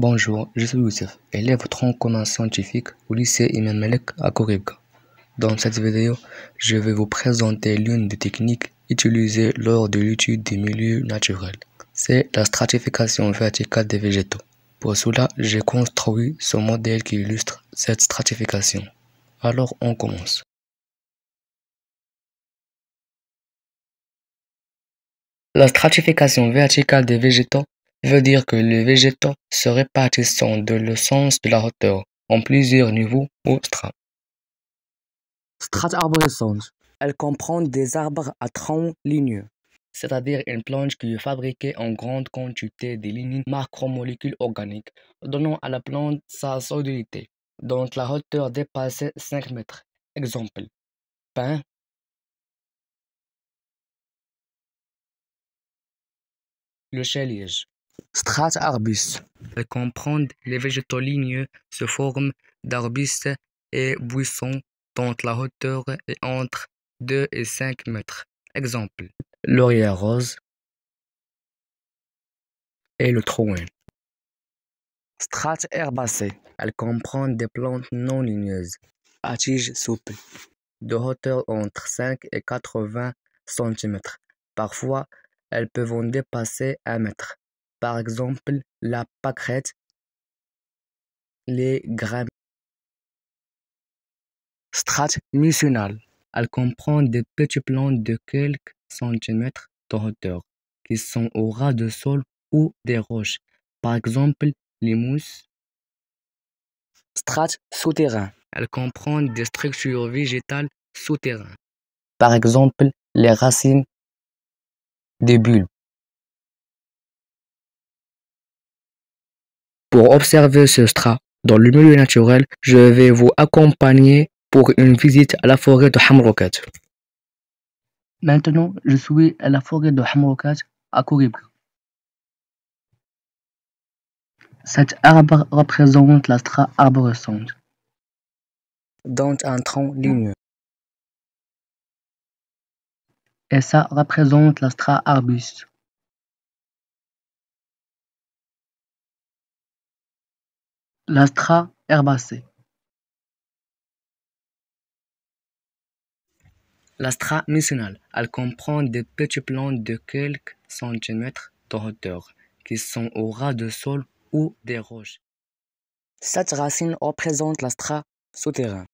Bonjour, je suis Youssef, élève de tronc commun scientifique au lycée Imam Malik à Koribga. Dans cette vidéo, je vais vous présenter l'une des techniques utilisées lors de l'étude des milieux naturels. C'est la stratification verticale des végétaux. Pour cela, j'ai construit ce modèle qui illustre cette stratification. Alors, on commence. La stratification verticale des végétaux veut dire que les végétaux se répartissent dans le sens de la hauteur, en plusieurs niveaux ou strates. Strate arborescente. Elle comprend des arbres à tronc ligneux, c'est-à-dire une plante qui est fabriquée en grande quantité de lignes macromolécules organiques, donnant à la plante sa solidité, dont la hauteur dépasse 5 mètres. Exemple, pin, le chai-liège. Strate arbuste. Elle comprend les végétaux ligneux sous forme d'arbustes et buissons dont la hauteur est entre 2 et 5 mètres. Exemple, laurier rose et le trouin. Strate herbacée. Elle comprend des plantes non ligneuses, à tiges souples, de hauteur entre 5 et 80 cm. Parfois, elles peuvent dépasser 1 mètre. Par exemple, la pâquerette, les graines. Strate mucinale. Elle comprend des petits plants de quelques centimètres de hauteur qui sont au ras du sol ou des roches. Par exemple, les mousses. Strate souterrain. Elle comprend des structures végétales souterraines. Par exemple, les racines des bulbes. Pour observer ce strat dans le milieu naturel, je vais vous accompagner pour une visite à la forêt de Hamroukat. Maintenant, je suis à la forêt de Hamroukat à Koribga. Cet arbre représente la strate arborescente, dont un tronc ligneux. Et ça représente la strate arbuste. La strate herbacée. La strate mucinale, elle comprend des petits plants de quelques centimètres de hauteur qui sont au ras du sol ou des roches. Cette racine représente la strate souterraine.